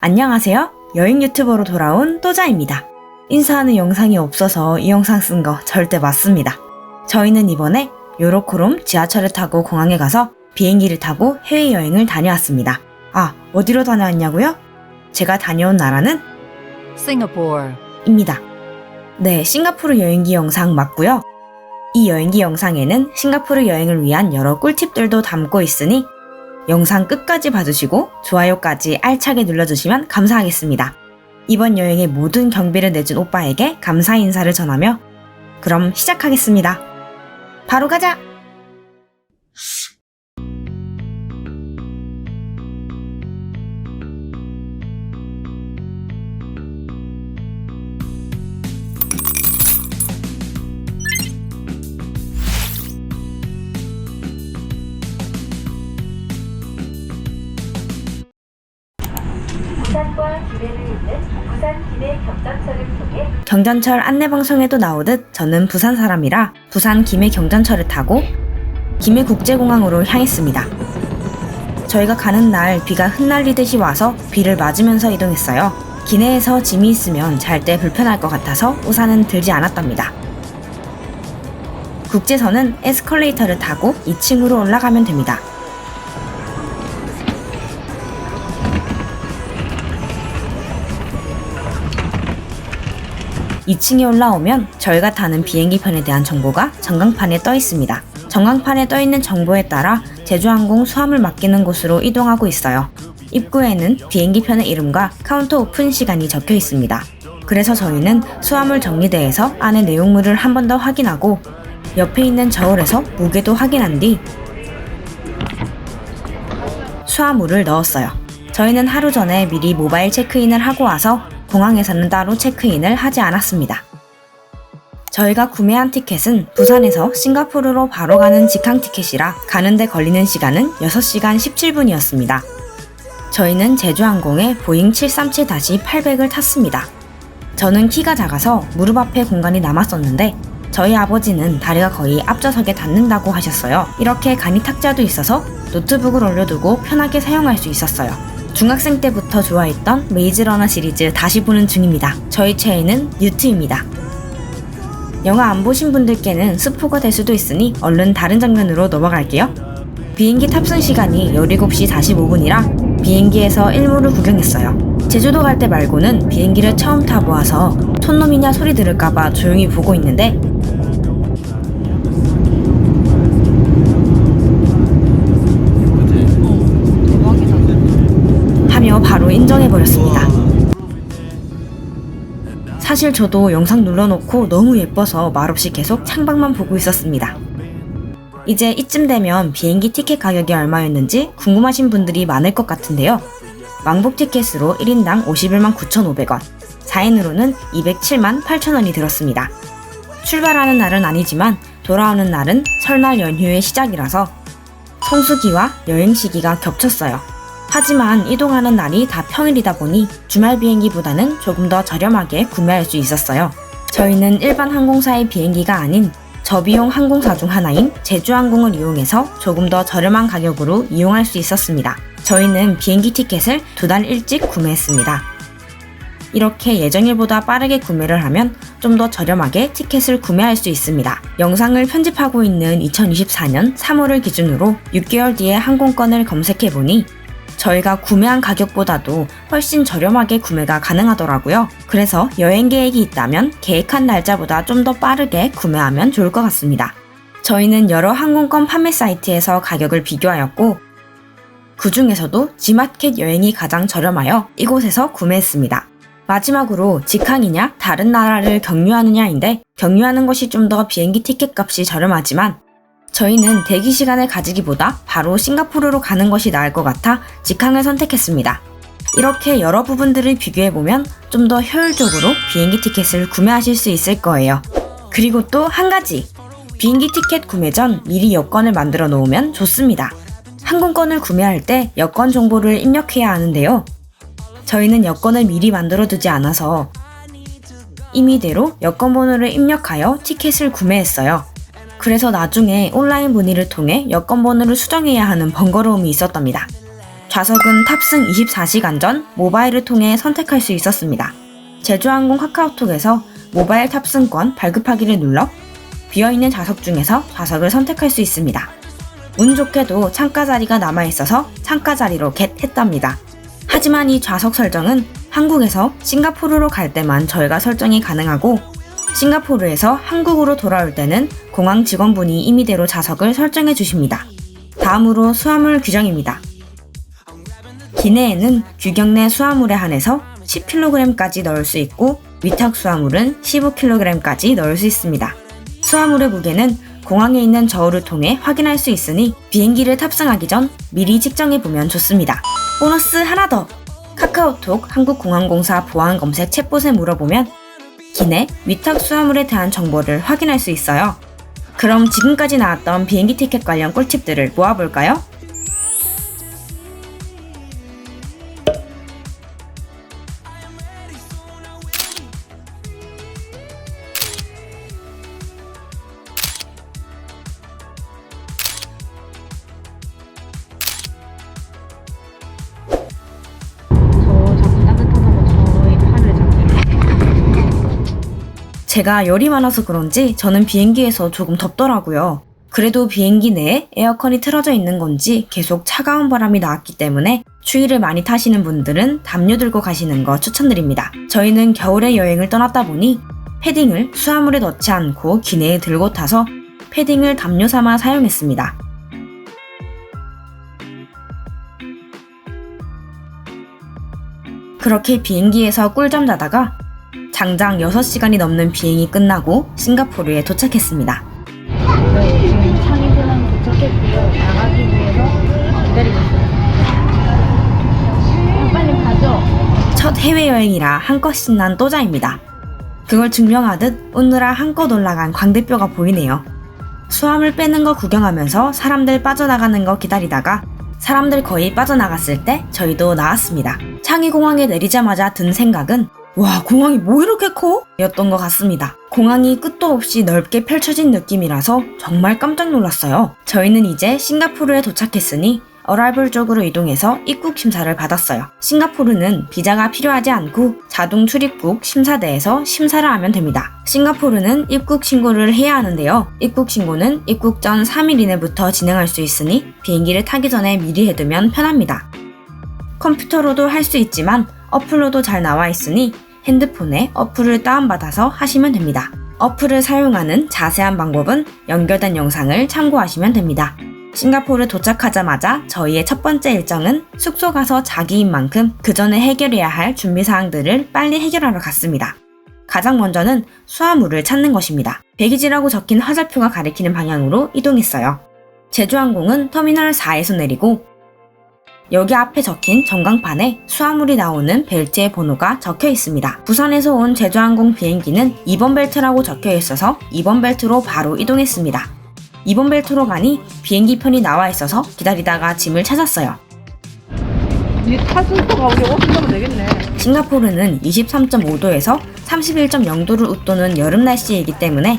안녕하세요. 여행 유튜버로 돌아온 또자입니다. 인사하는 영상이 없어서 이 영상 쓴 거 절대 맞습니다. 저희는 이번에 요로코롬 지하철을 타고 공항에 가서 비행기를 타고 해외여행을 다녀왔습니다. 아, 어디로 다녀왔냐고요? 제가 다녀온 나라는 싱가포르입니다. 네, 싱가포르 여행기 영상 맞고요. 이 여행기 영상에는 싱가포르 여행을 위한 여러 꿀팁들도 담고 있으니 영상 끝까지 봐주시고 좋아요까지 알차게 눌러주시면 감사하겠습니다. 이번 여행의 모든 경비를 내준 오빠에게 감사 인사를 전하며 그럼 시작하겠습니다. 바로 가자! 부산과 김해를 잇는 부산 김해 경전철을 통해 경전철 안내방송에도 나오듯 저는 부산 사람이라 부산 김해 경전철을 타고 김해 국제공항으로 향했습니다. 저희가 가는 날 비가 흩날리듯이 와서 비를 맞으면서 이동했어요. 기내에서 짐이 있으면 잘 때 불편할 것 같아서 우산은 들지 않았답니다. 국제선은 에스컬레이터를 타고 2층으로 올라가면 됩니다. 2층에 올라오면 저희가 타는 비행기편에 대한 정보가 전광판에 떠 있습니다. 전광판에 떠 있는 정보에 따라 제주항공 수함을 맡기는 곳으로 이동하고 있어요. 입구에는 비행기편의 이름과 카운터 오픈 시간이 적혀 있습니다. 그래서 저희는 수화물 정리대에서 안의 내용물을 한 번 더 확인하고 옆에 있는 저울에서 무게도 확인한 뒤 수화물을 넣었어요. 저희는 하루 전에 미리 모바일 체크인을 하고 와서 공항에서는 따로 체크인을 하지 않았습니다. 저희가 구매한 티켓은 부산에서 싱가포르로 바로 가는 직항 티켓이라 가는데 걸리는 시간은 6시간 17분이었습니다. 저희는 제주항공의 보잉 737-800을 탔습니다. 저는 키가 작아서 무릎 앞에 공간이 남았었는데 저희 아버지는 다리가 거의 앞좌석에 닿는다고 하셨어요. 이렇게 간이 탁자도 있어서 노트북을 올려두고 편하게 사용할 수 있었어요. 중학생 때부터 좋아했던 메이즈러너 시리즈 다시 보는 중입니다. 저희 최애는 뉴트입니다. 영화 안 보신 분들께는 스포가 될 수도 있으니 얼른 다른 장면으로 넘어갈게요. 비행기 탑승 시간이 17시 45분이라 비행기에서 일몰을 구경했어요. 제주도 갈 때 말고는 비행기를 처음 타보아서 촌놈이냐 소리 들을까봐 조용히 보고 있는데 바로 인정해버렸습니다. 사실 저도 영상 눌러놓고 너무 예뻐서 말없이 계속 창밖만 보고 있었습니다. 이제 이쯤 되면 비행기 티켓 가격이 얼마였는지 궁금하신 분들이 많을 것 같은데요. 왕복 티켓으로 1인당 51만 9,500원, 4인으로는 207만 8천원이 들었습니다. 출발하는 날은 아니지만 돌아오는 날은 설날 연휴의 시작이라서 성수기와 여행 시기가 겹쳤어요. 하지만 이동하는 날이 다 평일이다 보니 주말 비행기보다는 조금 더 저렴하게 구매할 수 있었어요. 저희는 일반 항공사의 비행기가 아닌 저비용 항공사 중 하나인 제주항공을 이용해서 조금 더 저렴한 가격으로 이용할 수 있었습니다. 저희는 비행기 티켓을 2달 일찍 구매했습니다. 이렇게 예정일보다 빠르게 구매를 하면 좀 더 저렴하게 티켓을 구매할 수 있습니다. 영상을 편집하고 있는 2024년 3월을 기준으로 6개월 뒤에 항공권을 검색해보니 저희가 구매한 가격보다도 훨씬 저렴하게 구매가 가능하더라고요. 그래서 여행 계획이 있다면 계획한 날짜보다 좀 더 빠르게 구매하면 좋을 것 같습니다. 저희는 여러 항공권 판매 사이트에서 가격을 비교하였고 그 중에서도 지마켓 여행이 가장 저렴하여 이곳에서 구매했습니다. 마지막으로 직항이냐 다른 나라를 경유하느냐인데 경유하는 것이 좀 더 비행기 티켓 값이 저렴하지만 저희는 대기 시간을 가지기보다 바로 싱가포르로 가는 것이 나을 것 같아 직항을 선택했습니다. 이렇게 여러 부분들을 비교해보면 좀 더 효율적으로 비행기 티켓을 구매하실 수 있을 거예요. 그리고 또 한 가지! 비행기 티켓 구매 전 미리 여권을 만들어 놓으면 좋습니다. 항공권을 구매할 때 여권 정보를 입력해야 하는데요. 저희는 여권을 미리 만들어 두지 않아서 임의대로 여권 번호를 입력하여 티켓을 구매했어요. 그래서 나중에 온라인 문의를 통해 여권 번호를 수정해야 하는 번거로움이 있었답니다. 좌석은 탑승 24시간 전 모바일을 통해 선택할 수 있었습니다. 제주항공 카카오톡에서 모바일 탑승권 발급하기를 눌러 비어있는 좌석 중에서 좌석을 선택할 수 있습니다. 운 좋게도 창가 자리가 남아있어서 창가 자리로 겟했답니다. 하지만 이 좌석 설정은 한국에서 싱가포르로 갈 때만 저희가 설정이 가능하고 싱가포르에서 한국으로 돌아올 때는 공항 직원분이 임의대로 좌석을 설정해 주십니다. 다음으로 수화물 규정입니다. 기내에는 규격 내 수화물에 한해서 10kg까지 넣을 수 있고 위탁 수화물은 15kg까지 넣을 수 있습니다. 수화물의 무게는 공항에 있는 저울을 통해 확인할 수 있으니 비행기를 탑승하기 전 미리 측정해보면 좋습니다. 보너스 하나 더! 카카오톡 한국공항공사 보안검색 챗봇에 물어보면 기내 위탁 수화물에 대한 정보를 확인할 수 있어요. 그럼 지금까지 나왔던 비행기 티켓 관련 꿀팁들을 모아볼까요? 제가 열이 많아서 그런지 저는 비행기에서 조금 덥더라고요. 그래도 비행기 내에 에어컨이 틀어져 있는 건지 계속 차가운 바람이 나왔기 때문에 추위를 많이 타시는 분들은 담요 들고 가시는 거 추천드립니다. 저희는 겨울에 여행을 떠났다 보니 패딩을 수화물에 넣지 않고 기내에 들고 타서 패딩을 담요 삼아 사용했습니다. 그렇게 비행기에서 꿀잠 자다가 장장 6시간이 넘는 비행이 끝나고 싱가포르에 도착했습니다. 네, 지금 창의공항 도착했고요. 나가기 위해서 기다리고 있어요. 빨리 가죠. 첫 해외여행이라 한껏 신난 또자입니다. 그걸 증명하듯 오느라 한껏 올라간 광대뼈가 보이네요. 수화물 빼는 거 구경하면서 사람들 빠져나가는 거 기다리다가 사람들 거의 빠져나갔을 때 저희도 나왔습니다. 창의공항에 내리자마자 든 생각은 와, 공항이 뭐 이렇게 커? 였던 것 같습니다. 공항이 끝도 없이 넓게 펼쳐진 느낌이라서 정말 깜짝 놀랐어요. 저희는 이제 싱가포르에 도착했으니 어라이벌 쪽으로 이동해서 입국 심사를 받았어요. 싱가포르는 비자가 필요하지 않고 자동 출입국 심사대에서 심사를 하면 됩니다. 싱가포르는 입국 신고를 해야 하는데요. 입국 신고는 입국 전 3일 이내부터 진행할 수 있으니 비행기를 타기 전에 미리 해두면 편합니다. 컴퓨터로도 할 수 있지만 어플로도 잘 나와 있으니 핸드폰에 어플을 다운받아서 하시면 됩니다. 어플을 사용하는 자세한 방법은 연결된 영상을 참고하시면 됩니다. 싱가포르 도착하자마자 저희의 첫 번째 일정은 숙소 가서 자기인 만큼 그 전에 해결해야 할 준비사항들을 빨리 해결하러 갔습니다. 가장 먼저는 수화물을 찾는 것입니다. 배기지라고 적힌 화살표가 가리키는 방향으로 이동했어요. 제주항공은 터미널 4에서 내리고 여기 앞에 적힌 전광판에 수화물이 나오는 벨트의 번호가 적혀 있습니다. 부산에서 온 제주항공 비행기는 2번 벨트라고 적혀 있어서 2번 벨트로 바로 이동했습니다. 2번 벨트로 가니 비행기 편이 나와 있어서 기다리다가 짐을 찾았어요. 이 타순서가 우리 옷을 되겠네. 싱가포르는 23.5도에서 31.0도를 웃도는 여름 날씨이기 때문에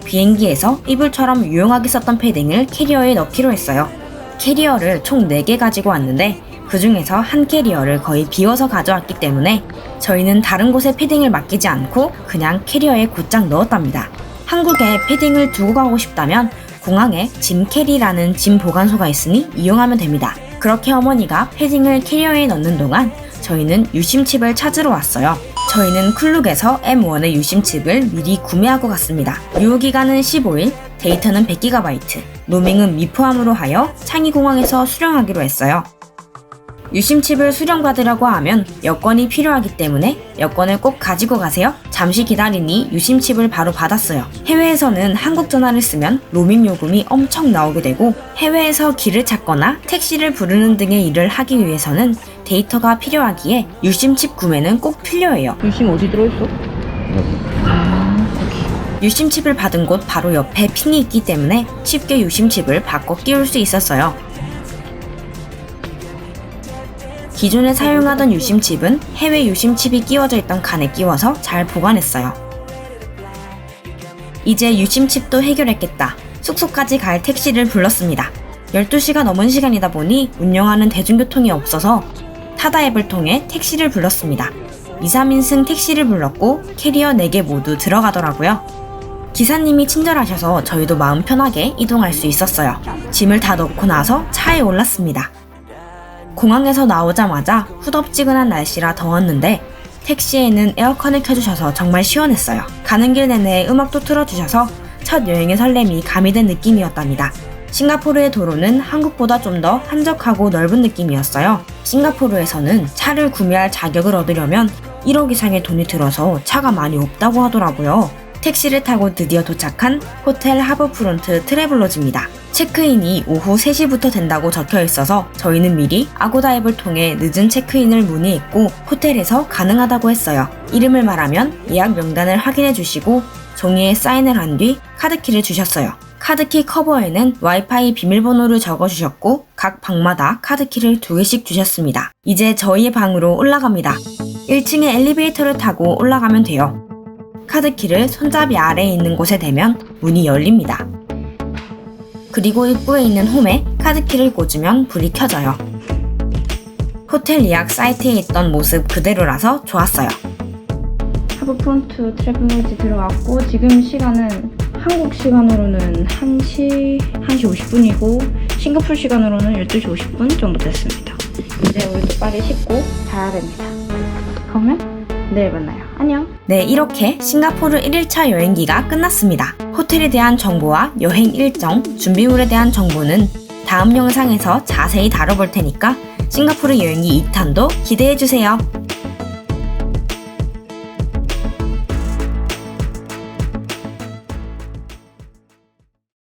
비행기에서 이불처럼 유용하게 썼던 패딩을 캐리어에 넣기로 했어요. 캐리어를 총 4개 가지고 왔는데 그 중에서 한 캐리어를 거의 비워서 가져왔기 때문에 저희는 다른 곳에 패딩을 맡기지 않고 그냥 캐리어에 곧장 넣었답니다. 한국에 패딩을 두고 가고 싶다면 공항에 짐 캐리라는 짐 보관소가 있으니 이용하면 됩니다. 그렇게 어머니가 패딩을 캐리어에 넣는 동안 저희는 유심칩을 찾으러 왔어요. 저희는 클룩에서 M1의 유심칩을 미리 구매하고 갔습니다. 유효기간은 15일, 데이터는 100GB, 로밍은 미포함으로 하여 창의공항에서 수령하기로 했어요. 유심칩을 수령받으려고 하면 여권이 필요하기 때문에 여권을 꼭 가지고 가세요. 잠시 기다리니 유심칩을 바로 받았어요. 해외에서는 한국 전화를 쓰면 로밍 요금이 엄청 나오게 되고 해외에서 길을 찾거나 택시를 부르는 등의 일을 하기 위해서는 데이터가 필요하기에 유심칩 구매는 꼭 필요해요. 유심 어디 들어있어? 유심칩을 받은 곳 바로 옆에 핀이 있기 때문에 쉽게 유심칩을 바꿔 끼울 수 있었어요. 기존에 사용하던 유심칩은 해외 유심칩이 끼워져 있던 칸에 끼워서 잘 보관했어요. 이제 유심칩도 해결했겠다. 숙소까지 갈 택시를 불렀습니다. 12시가 넘은 시간이다 보니 운영하는 대중교통이 없어서 타다 앱을 통해 택시를 불렀습니다. 2, 3인승 택시를 불렀고 캐리어 4개 모두 들어가더라고요. 기사님이 친절하셔서 저희도 마음 편하게 이동할 수 있었어요. 짐을 다 넣고 나서 차에 올랐습니다. 공항에서 나오자마자 후덥지근한 날씨라 더웠는데 택시에는 에어컨을 켜주셔서 정말 시원했어요. 가는 길 내내 음악도 틀어주셔서 첫 여행의 설렘이 가미된 느낌이었답니다. 싱가포르의 도로는 한국보다 좀 더 한적하고 넓은 느낌이었어요. 싱가포르에서는 차를 구매할 자격을 얻으려면 1억 이상의 돈이 들어서 차가 많이 없다고 하더라고요. 택시를 타고 드디어 도착한 호텔 하버프론트 트래블러즈입니다. 체크인이 오후 3시부터 된다고 적혀 있어서 저희는 미리 아고다 앱을 통해 늦은 체크인을 문의했고 호텔에서 가능하다고 했어요. 이름을 말하면 예약 명단을 확인해 주시고 종이에 사인을 한 뒤 카드키를 주셨어요. 카드키 커버에는 와이파이 비밀번호를 적어주셨고 각 방마다 카드키를 2개씩 주셨습니다. 이제 저희의 방으로 올라갑니다. 1층에 엘리베이터를 타고 올라가면 돼요. 카드키를 손잡이 아래에 있는 곳에 대면 문이 열립니다. 그리고 입구에 있는 홈에 카드키를 꽂으면 불이 켜져요. 호텔 예약 사이트에 있던 모습 그대로라서 좋았어요. 하버프론트 트래블러즈 들어왔고 지금 시간은 한국 시간으로는 1시 50분이고 싱가포르 시간으로는 12시 50분 정도 됐습니다. 이제 우리도 빨리 씻고 자야 됩니다. 그러면 내일 만나요. 안녕. 네, 이렇게 싱가포르 1일차 여행기가 끝났습니다. 호텔에 대한 정보와 여행 일정, 준비물에 대한 정보는 다음 영상에서 자세히 다뤄볼 테니까 싱가포르 여행기 2탄도 기대해주세요.